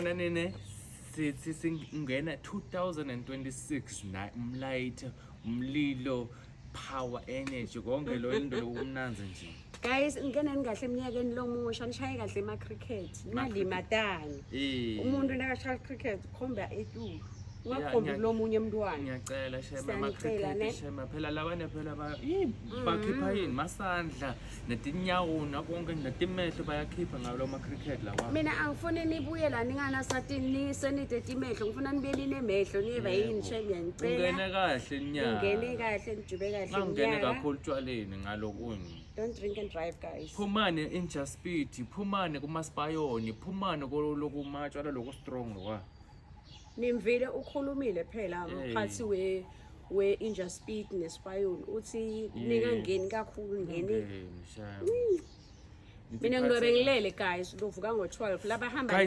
nene sithi singena 2026 na umlight umlilo power energy konke lo into lokumnanzi nje guys ngene ngahle eminyakeni lomusha nishaye kahle ema cricket imali matani umuntu nakashaya cricket khomba etu ungakhombi kulomunye umntwana ngiyacela shema ama cricket shema phela labane phela bakhipha yini masandla netinyawo nakonke netimehlo bayakhipha ngalo ma cricket lawa mina angifune nibuye la ningana satini senite timehlo ngifuna nibe linemehlo niba yini shema ngicela ungene kahle inyaka ungene kahle nijube kahle inyaka ngene kakhulu tshwaleni ngalokunye don't drink and drive guys phumane inja speed phumane kumaspayoni phumane lokumatshwala lokho strong lokwa nimvile ukhulumile phela umphathi we inja speed nespayoni uthi ningangeni kakhulu ngene mina ngilobe ngilele guys uvuka ngo12 labahamba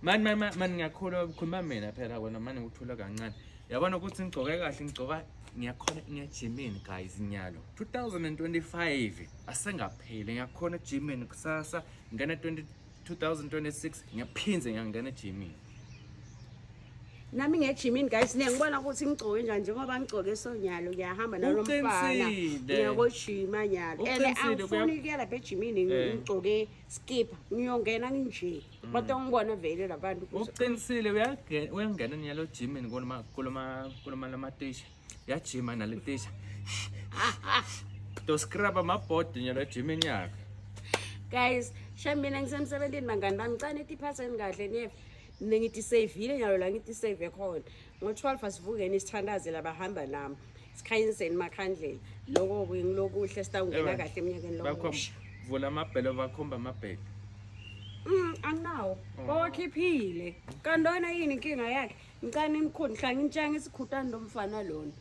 nami man ngiyakholwa ukukhuluma mina phela wena manje ukuthula kancane yabona ukuthi ngigcoke kahle ngigcoka ngiyakhona ngiyajimini guys inyalo 2025 asengapheli ngiyakhona ejimini kusasa ngena 2026 ngiyaphinze ngiyangena ejimini nami ngejimini guys ngiyangibona ukuthi ngigcoke njani njengoba ngigcoke sonyalo ngiyahamba nalomfana ngiyakojima nyalo angifuni ukuya lapha ejimini ngigcoke skip ngiyongena nje kodwa ngibona vele labantu uqinisile uyangena nyalo ejimini kuloma lamatisha yajima naletisha to scrub amabhodi nyalo ejimini yakhe guys shambina ngisemsebenzini mangani bami ngicane iphatheni kahle nef ngithi savile nyalo la ngithi save khona ngo12 asivukeni isithandaze labahamba nami sikhanyiseni makhandlela lokho kungilokuhle sitawungena kahle eminyakeni lokho vula amabhelo bakhomba amabhelo anginawo bawakhiphile kandona yini inkinga yakhe ngicane imkhulu hla ngintshanga isikhutani lomfana lona